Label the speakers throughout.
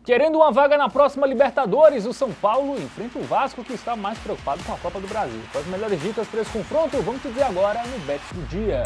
Speaker 1: Querendo uma vaga na próxima Libertadores, o São Paulo enfrenta o Vasco, que está mais preocupado com a Copa do Brasil. Com as melhores dicas para esse confronto, vamos te dizer agora no Bet do Dia.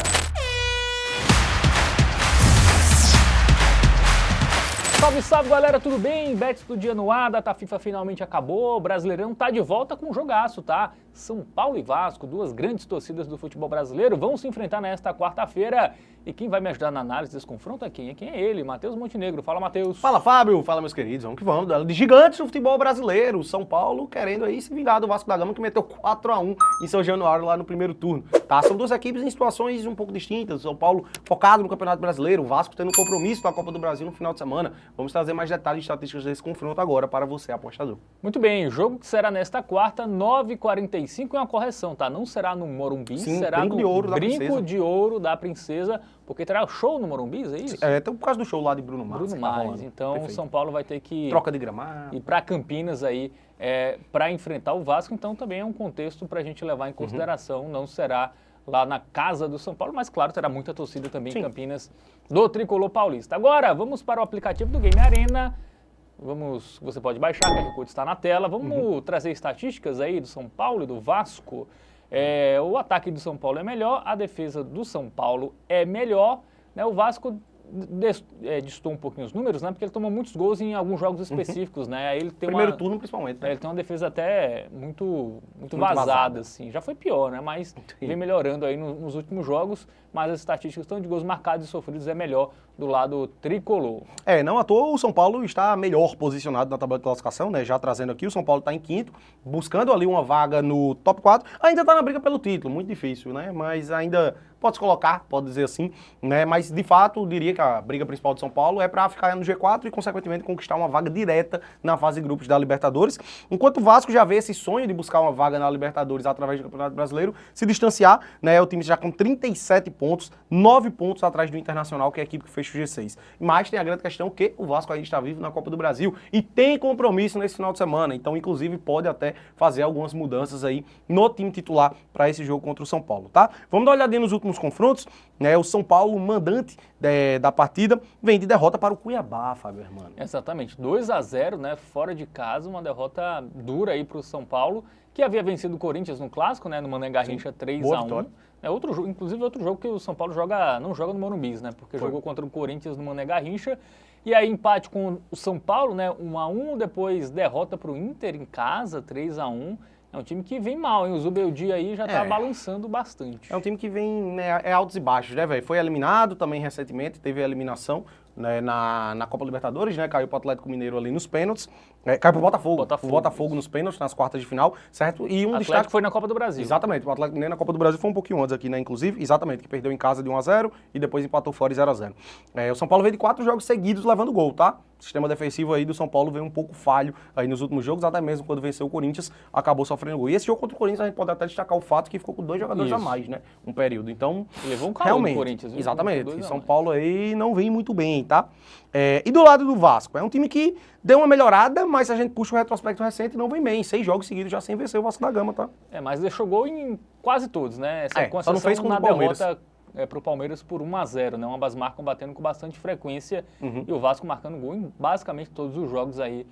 Speaker 1: Salve, salve galera, tudo bem? Bet do Dia no ar, a data FIFA finalmente acabou, o Brasileirão tá de volta com um jogaço, tá? São Paulo e Vasco, duas grandes torcidas do futebol brasileiro, vão se enfrentar nesta quarta-feira. E quem vai me ajudar na análise desse confronto é quem? Quem é ele? Matheus Montenegro. Fala, Matheus.
Speaker 2: Fala, Fábio. Fala, meus queridos. Vamos que vamos. Duelo de gigantes do futebol brasileiro. São Paulo querendo aí se vingar do Vasco da Gama, que meteu 4-1 em São Januário lá no primeiro turno. Tá? São duas equipes em situações um pouco distintas. São Paulo focado no Campeonato Brasileiro, o Vasco tendo um compromisso com a Copa do Brasil no final de semana. Vamos trazer mais detalhes e estatísticas desse confronto agora para você, apostador.
Speaker 1: Muito bem, o jogo que será nesta quarta, 9h45, é uma correção, tá? Não será no Morumbi,
Speaker 2: Sim,
Speaker 1: será
Speaker 2: Brinco
Speaker 1: no
Speaker 2: de Ouro da
Speaker 1: Brinco
Speaker 2: Princesa.
Speaker 1: de Ouro da Princesa, porque terá show no Morumbi, é isso?
Speaker 2: É, até por causa do show lá de Bruno Mars.
Speaker 1: Bruno Mars, então
Speaker 2: Perfeito.
Speaker 1: o São Paulo vai ter que
Speaker 2: Troca de gramado.
Speaker 1: ir para Campinas aí para enfrentar o Vasco, então também é um contexto para a gente levar em consideração, não será lá na casa do São Paulo, mas claro, terá muita torcida também em Campinas do Tricolor Paulista. Agora, vamos para o aplicativo do Game Arena. Você pode baixar, o QR Code está na tela. Vamos trazer estatísticas aí do São Paulo e do Vasco. O ataque do São Paulo é melhor, a defesa do São Paulo é melhor, né? O Vasco distou um pouquinho os números, né? Porque ele tomou muitos gols em alguns jogos específicos, né? Aí ele tem
Speaker 2: Primeiro turno, principalmente. Né?
Speaker 1: Ele tem uma defesa até muito vazada, assim. Já foi pior, né? Mas vem melhorando aí nos últimos jogos, mas as estatísticas estão de gols marcados e sofridos é melhor do lado tricolor.
Speaker 2: Não à toa o São Paulo está melhor posicionado na tabela de classificação, né? Já trazendo aqui, o São Paulo está em quinto, buscando ali uma vaga no top 4. Ainda está na briga pelo título, muito difícil, né? Mas ainda pode se colocar, pode dizer assim, né? Mas de fato, eu diria que a briga principal de São Paulo é para ficar no G4 e, consequentemente, conquistar uma vaga direta na fase de grupos da Libertadores. Enquanto o Vasco já vê esse sonho de buscar uma vaga na Libertadores através do Campeonato Brasileiro se distanciar, né? O time já com 37 pontos, 9 pontos atrás do Internacional, que é a equipe que fecha o G6. Mas tem a grande questão que o Vasco ainda está vivo na Copa do Brasil e tem compromisso nesse final de semana. Então, inclusive, pode até fazer algumas mudanças aí no time titular para esse jogo contra o São Paulo, tá? Vamos dar uma olhadinha nos últimos confrontos, né? O São Paulo, mandante da partida, vem de derrota para o Cuiabá, Fábio Hermano.
Speaker 1: Exatamente, 2-0, né? Fora de casa, uma derrota dura aí para o São Paulo, que havia vencido o Corinthians no Clássico, né? No Mané Garrincha 3-1. Outro jogo, inclusive outro jogo que o São Paulo não joga no Morumbi, né? Porque jogou contra o Corinthians no Mané Garrincha. E aí empate com o São Paulo, né? 1-1, depois derrota para o Inter em casa, 3-1. É um time que vem mal, hein? O Zubeldia aí já tá balançando bastante.
Speaker 2: É um time que vem, né, altos e baixos, né, velho? Foi eliminado também recentemente, teve a eliminação, né, na Copa Libertadores, né? Caiu pro Atlético Mineiro ali nos pênaltis. Caiu pro Botafogo. O Botafogo nos pênaltis, nas quartas de final, certo? E
Speaker 1: o Atlético foi na Copa do Brasil.
Speaker 2: Exatamente, o Atlético Mineiro na Copa do Brasil foi um pouquinho antes aqui, né? Inclusive, exatamente, que perdeu em casa de 1-0 e depois empatou fora de 0-0. O São Paulo veio de 4 jogos seguidos levando gol, tá? O sistema defensivo aí do São Paulo veio um pouco falho aí nos últimos jogos, até mesmo quando venceu o Corinthians, acabou sofrendo gol. E esse jogo contra o Corinthians a gente pode até destacar o fato que ficou com 2 jogadores a mais, né? Um período. Então,
Speaker 1: levou um calor
Speaker 2: realmente,
Speaker 1: do Corinthians.
Speaker 2: Exatamente. E São Paulo aí não vem muito bem, tá? E do lado do Vasco, é um time que deu uma melhorada, mas se a gente puxa o retrospecto recente, não vem bem. 6 jogos seguidos já sem vencer o Vasco da Gama, tá?
Speaker 1: Mas deixou gol em quase todos, né?
Speaker 2: Só não fez com o Palmeiras.
Speaker 1: Derrota para o Palmeiras por 1-0, né? Ambas marcam batendo com bastante frequência e o Vasco marcando gol em basicamente todos os jogos aí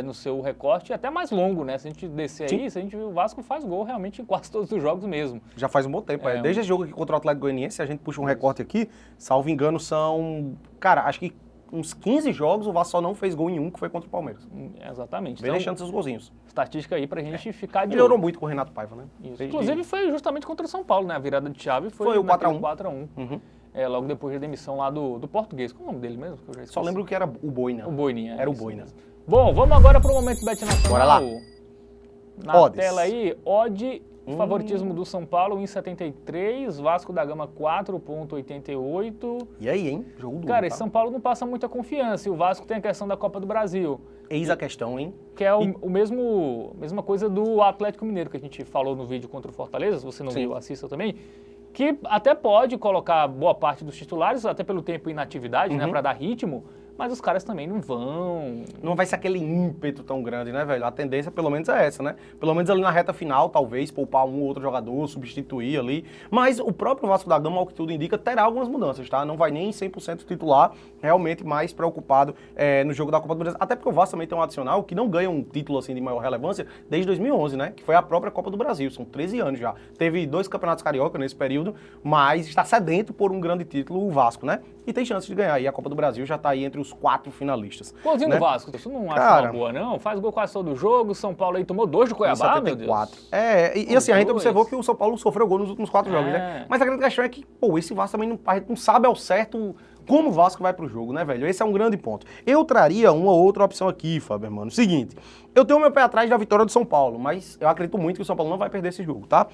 Speaker 1: no seu recorte, até mais longo, né? Se a gente descer aí, se a gente vê o Vasco faz gol realmente em quase todos os jogos mesmo.
Speaker 2: Já faz um bom tempo, Desde esse jogo aqui contra o Atlético Goianiense, se a gente puxa um recorte aqui, salvo engano, são, cara, acho que uns 15 jogos o Vasco só não fez gol em um, que foi contra o Palmeiras.
Speaker 1: Exatamente.
Speaker 2: Vem deixando seus golzinhos.
Speaker 1: Estatística aí pra gente ficar de
Speaker 2: Melhorou muito com o Renato Paiva, né?
Speaker 1: Isso. Inclusive foi justamente contra o São Paulo, né? A virada de chave foi
Speaker 2: o 4-1.
Speaker 1: 4-1. Logo depois da demissão lá do português. Qual é o nome dele mesmo? Que eu já
Speaker 2: só lembro que era o Boina.
Speaker 1: O Boininha.
Speaker 2: Era o Boina.
Speaker 1: Bom, vamos agora pro Momento Bet Nacional.
Speaker 2: Bora lá.
Speaker 1: Na Odds. Tela aí, odd, favoritismo do São Paulo, 1,73, Vasco da Gama, 4,88.
Speaker 2: E aí, hein? Jogo duro,
Speaker 1: Cara, esse São Paulo não passa muita confiança, e o Vasco tem a questão da Copa do Brasil.
Speaker 2: Eis a questão, hein?
Speaker 1: Que é mesma coisa do Atlético Mineiro, que a gente falou no vídeo contra o Fortaleza, se você não viu, assista também, que até pode colocar boa parte dos titulares, até pelo tempo e inatividade, né, para dar ritmo, mas os caras também não vão...
Speaker 2: Não vai ser aquele ímpeto tão grande, né, velho? A tendência, pelo menos, é essa, né? Pelo menos ali na reta final, talvez, poupar um ou outro jogador, substituir ali. Mas o próprio Vasco da Gama, ao que tudo indica, terá algumas mudanças, tá? Não vai nem 100% titular, realmente mais preocupado no jogo da Copa do Brasil. Até porque o Vasco também tem um adicional que não ganha um título, assim, de maior relevância desde 2011, né? Que foi a própria Copa do Brasil. São 13 anos já. Teve 2 campeonatos carioca nesse período, mas está sedento por um grande título o Vasco, né? E tem chance de ganhar. E a Copa do Brasil já tá aí entre os 4 finalistas.
Speaker 1: Golzinho
Speaker 2: né?
Speaker 1: do Vasco, você não acha uma boa, não? Faz gol quase todo jogo, São Paulo aí tomou 2 do Cuiabá, meu Deus.
Speaker 2: E assim, a gente observou que o São Paulo sofreu gol nos últimos 4 jogos, né? Mas a grande questão é que, pô, esse Vasco também a gente não sabe ao certo como o Vasco vai pro jogo, né, velho? Esse é um grande ponto. Eu traria uma outra opção aqui, Fábio, mano. Seguinte, eu tenho meu pé atrás da vitória do São Paulo, mas eu acredito muito que o São Paulo não vai perder esse jogo, tá?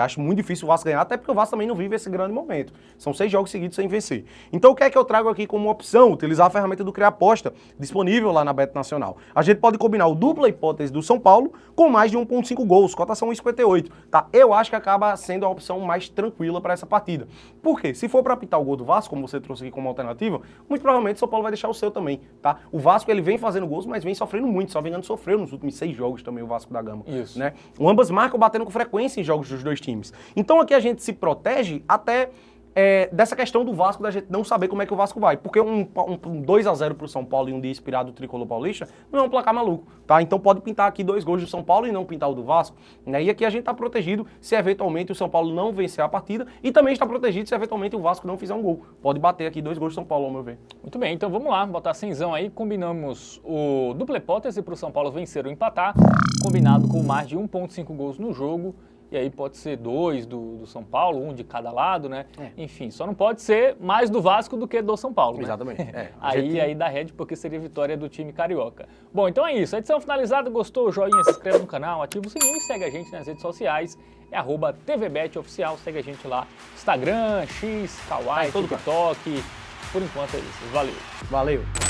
Speaker 2: Acho muito difícil o Vasco ganhar, até porque o Vasco também não vive esse grande momento. São 6 jogos seguidos sem vencer. Então o que é que eu trago aqui como opção? Utilizar a ferramenta do Criaposta, disponível lá na Beto Nacional. A gente pode combinar o dupla hipótese do São Paulo com mais de 1,5 gols, cotação 1,58, tá? Eu acho que acaba sendo a opção mais tranquila para essa partida. Por quê? Se for para apitar o gol do Vasco, como você trouxe aqui como alternativa, muito provavelmente o São Paulo vai deixar o seu também, tá? O Vasco, ele vem fazendo gols, mas vem sofrendo muito. Só vem sofreu nos últimos 6 jogos também o Vasco da Gama.
Speaker 1: Isso.
Speaker 2: Né? Ambas marcam batendo com frequência em jogos dos dois times. Então aqui a gente se protege até dessa questão do Vasco, da gente não saber como é que o Vasco vai. Porque um 2-0 pro São Paulo e um dia inspirado do Tricolor Paulista não é um placar maluco, tá? Então pode pintar aqui 2 gols do São Paulo e não pintar o do Vasco. Né? E aqui a gente tá protegido se eventualmente o São Paulo não vencer a partida e também está protegido se eventualmente o Vasco não fizer um gol. Pode bater aqui 2 gols do São Paulo, ao meu ver.
Speaker 1: Muito bem, então vamos lá, botar 100zão aí, combinamos o dupla hipótese pro São Paulo vencer ou empatar, combinado com mais de 1,5 gols no jogo. E aí pode ser 2 do São Paulo, 1 de cada lado, né? Enfim, só não pode ser mais do Vasco do que do São Paulo, né?
Speaker 2: Exatamente.
Speaker 1: Aí dá red porque seria vitória do time carioca. Bom, então é isso. A edição finalizada. Gostou? Joinha, se inscreve no canal, ativa o sininho e segue a gente nas redes sociais. É @TVBetOficial. Segue a gente lá. Instagram, X, Kawaii, TikTok. Por enquanto é isso. Valeu.
Speaker 2: Valeu.